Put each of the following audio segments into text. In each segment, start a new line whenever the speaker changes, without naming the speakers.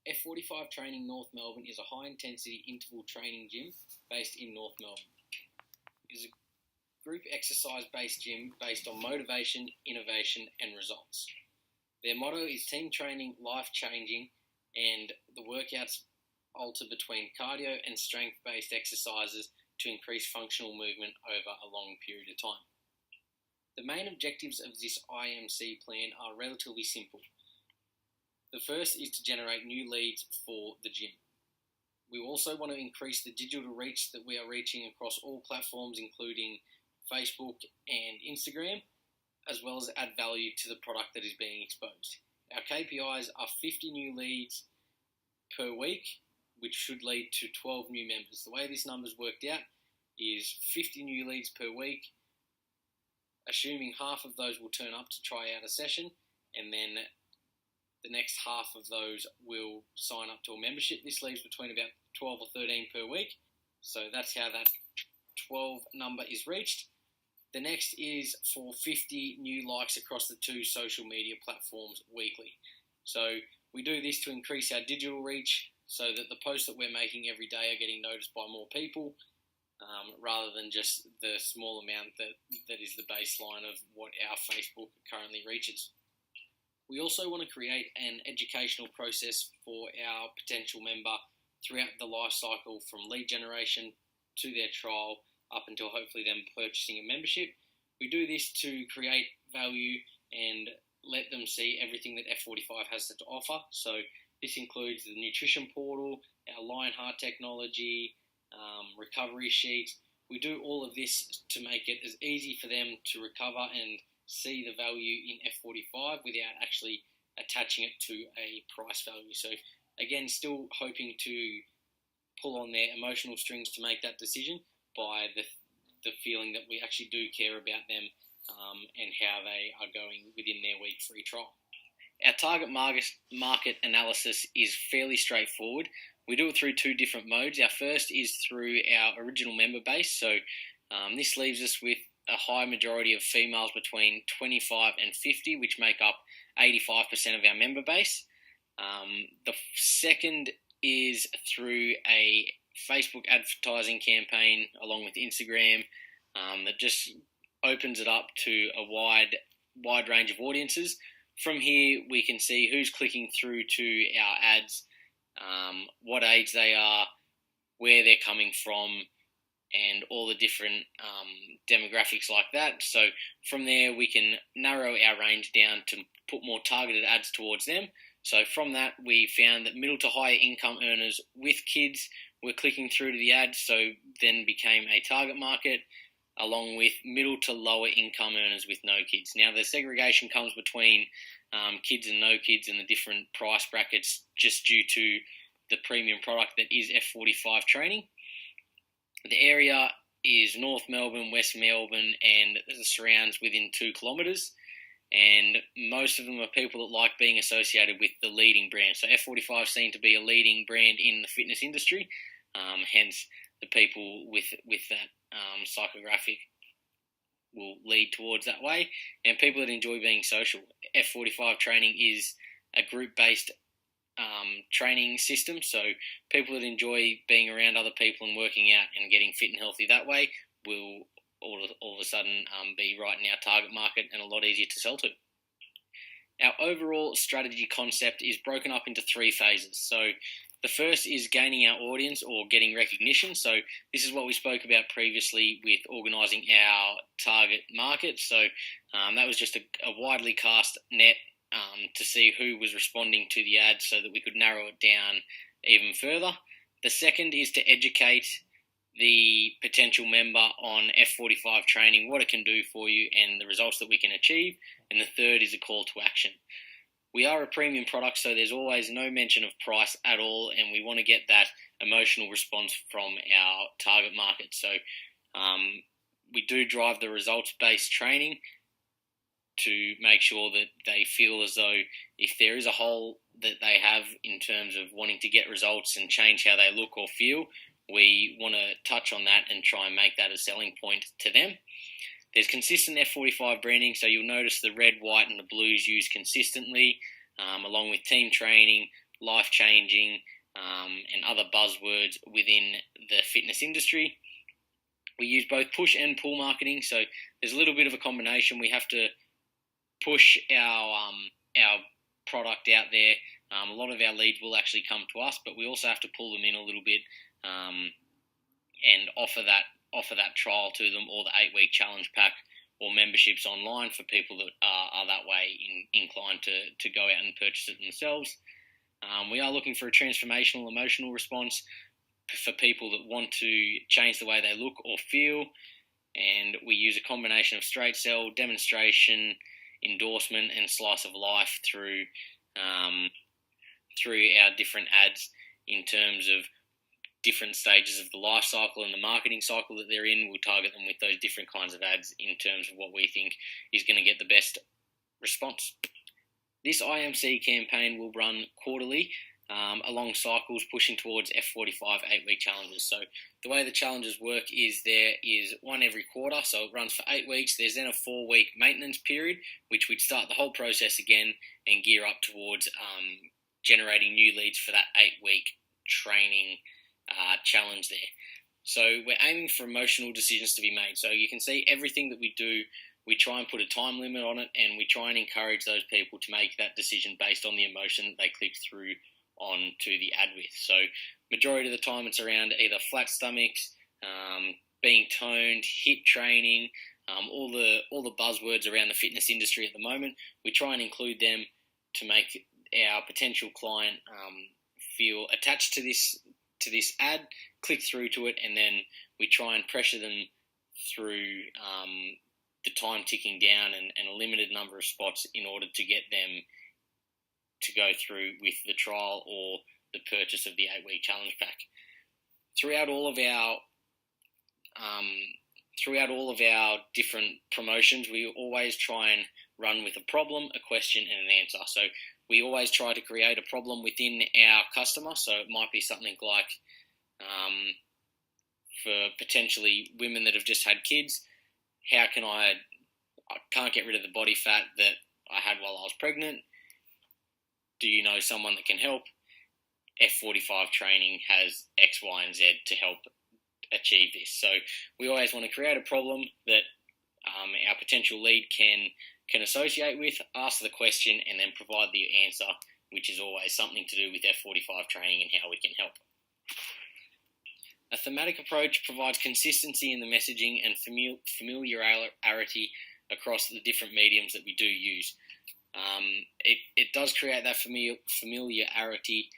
F45 Training North Melbourne is a high-intensity interval training gym based in North Melbourne. It is a group exercise-based gym based on motivation, innovation and results. Their motto is team training, life-changing, and the workouts alter between cardio and strength-based exercises to increase functional movement over a long period of time. The main objectives of this IMC plan are relatively simple. The first is to generate new leads for the gym. We also want to increase the digital reach that we are reaching across all platforms, including Facebook and Instagram, as well as add value to the product that is being exposed. Our KPIs are 50 new leads per week, which should lead to 12 new members. The way this number's worked out is 50 new leads per week, assuming half of those will turn up to try out a session, and then the next half of those will sign up to a membership. This leaves between about 12 or 13 per week. So that's how that 12 number is reached. The next is for 50 new likes across the 2 social media platforms weekly. So we do this to increase our digital reach so that the posts that we're making every day are getting noticed by more people, rather than just the small amount that is the baseline of what our Facebook currently reaches. We also want to create an educational process for our potential member throughout the life cycle, from lead generation to their trial up until hopefully them purchasing a membership. We do this to create value and let them see everything that F45 has to offer. So this includes the nutrition portal, our Lionheart technology, recovery sheets. We do all of this to make it as easy for them to recover and see the value in F45 without actually attaching it to a price value. So again, still hoping to pull on their emotional strings to make that decision by the feeling that we actually do care about them and how they are going within their week free trial. Our target market analysis is fairly straightforward. We do it through 2 different modes. Our first is through our original member base. So this leaves us with a high majority of females between 25 and 50, which make up 85% of our member base. The second is through a Facebook advertising campaign along with Instagram that just opens it up to a wide range of audiences. From here, we can see who's clicking through to our ads, what age they are, where they're coming from, and all the different demographics like that. So from there, we can narrow our range down to put more targeted ads towards them. So from that, we found that middle to higher income earners with kids were clicking through to the ads, so then became a target market, along with middle to lower income earners with no kids. Now, the segregation comes between kids and no kids and the different price brackets just due to the premium product that is F45 training. The area is North Melbourne, West Melbourne, and the surrounds within 2 kilometres. And most of them are people that like being associated with the leading brand. So F45 seem to be a leading brand in the fitness industry. Hence, the people with that psychographic will lead towards that way. And people that enjoy being social. F45 training is a group-based training system. So people that enjoy being around other people and working out and getting fit and healthy that way will all of a sudden be right in our target market and a lot easier to sell to. Our overall strategy concept is broken up into 3 phases. So the first is gaining our audience or getting recognition. So this is what we spoke about previously with organising our target market. So that was just a widely cast net to see who was responding to the ad so that we could narrow it down even further. The second is to educate the potential member on F45 training, what it can do for you and the results that we can achieve. And the third is a call to action. We are a premium product, so there's always no mention of price at all, and we want to get that emotional response from our target market. So we do drive the results-based training to make sure that they feel as though if there is a hole that they have in terms of wanting to get results and change how they look or feel, we want to touch on that and try and make that a selling point to them. There's consistent F45 branding, so you'll notice the red, white, and the blues used consistently, along with team training, life-changing, and other buzzwords within the fitness industry. We use both push and pull marketing, so there's a little bit of a combination. We have to push our product out there. A lot of our leads will actually come to us, but we also have to pull them in a little bit and offer that trial to them, or the 8-week challenge pack, or memberships online for people that are that way inclined to go out and purchase it themselves. We are looking for a transformational emotional response for people that want to change the way they look or feel, and we use a combination of straight sell, demonstration, endorsement, and slice of life through our different ads in terms of different stages of the life cycle and the marketing cycle that they're in. We'll target them with those different kinds of ads in terms of what we think is going to get the best response. This IMC campaign will run quarterly along cycles, pushing towards F45 8-week challenges. So the way the challenges work is there is one every quarter, so it runs for 8 weeks. There's then a 4-week maintenance period, which we'd start the whole process again and gear up towards generating new leads for that 8-week training challenge there. So we're aiming for emotional decisions to be made. So you can see everything that we do, we try and put a time limit on it, and we try and encourage those people to make that decision based on the emotion that they click through on to the ad with. So majority of the time it's around either flat stomachs, being toned, HIIT training, all the buzzwords around the fitness industry at the moment. We try and include them to make our potential client feel attached to this ad, click through to it, and then we try and pressure them through the time ticking down and a limited number of spots in order to get them to go through with the trial or the purchase of the 8-week challenge pack. Throughout all of our different promotions, we always try and run with a problem, a question, and an answer. So we always try to create a problem within our customer. So it might be something like, for potentially women that have just had kids, how can I can't get rid of the body fat that I had while I was pregnant. Do you know someone that can help? F45 training has X, Y, and Z to help achieve this. So we always want to create a problem that our potential lead can associate with, ask the question, and then provide the answer, which is always something to do with F45 training and how we can help. A thematic approach provides consistency in the messaging and familiarity across the different mediums that we do use. It does create that familiarity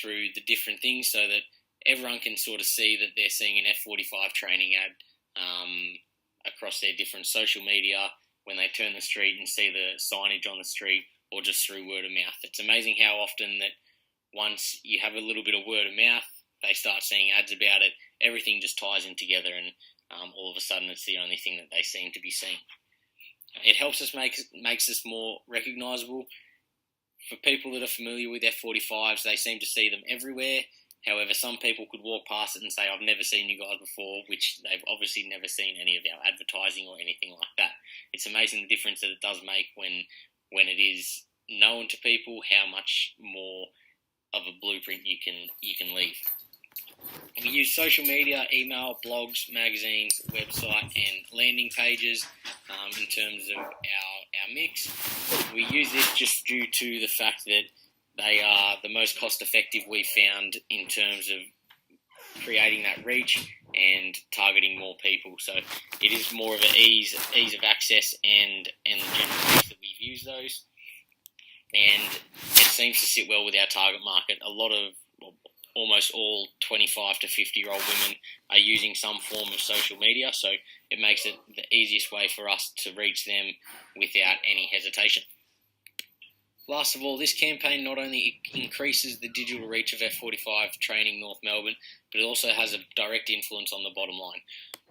through the different things, so that everyone can sort of see that they're seeing an F45 training ad across their different social media when they turn the street and see the signage on the street, or just through word of mouth. It's amazing how often that once you have a little bit of word of mouth, they start seeing ads about it, everything just ties in together, and all of a sudden it's the only thing that they seem to be seeing. It helps us makes us more recognisable. For people that are familiar with F45s, they seem to see them everywhere. However, some people could walk past it and say, I've never seen you guys before, which they've obviously never seen any of our advertising or anything like that. It's amazing the difference that it does make when it is known to people, how much more of a blueprint you can leave. We use social media, email, blogs, magazines, website, and landing pages in terms of our mix. We use this just due to the fact that they are the most cost-effective we've found in terms of creating that reach and targeting more people. So it is more of an ease of access and the general use that we've used those. And it seems to sit well with our target market. Almost all 25 to 50-year-old women are using some form of social media, so it makes it the easiest way for us to reach them without any hesitation. Last of all, this campaign not only increases the digital reach of F45 Training North Melbourne, but it also has a direct influence on the bottom line.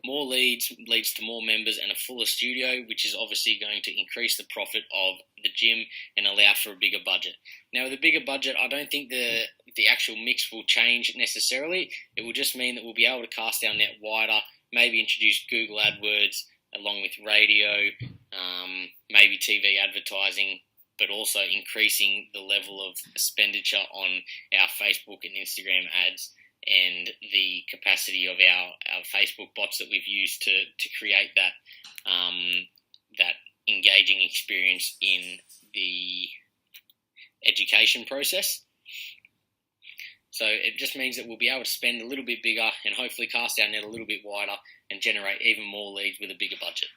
More leads leads to more members and a fuller studio, which is obviously going to increase the profit of the gym and allow for a bigger budget. Now, with a bigger budget, I don't think the actual mix will change necessarily. It will just mean that we'll be able to cast our net wider, maybe introduce Google AdWords along with radio, maybe TV advertising, but also increasing the level of expenditure on our Facebook and Instagram ads and the capacity of our Facebook bots that we've used to create that that engaging experience in the education process. So it just means that we'll be able to spend a little bit bigger and hopefully cast our net a little bit wider and generate even more leads with a bigger budget.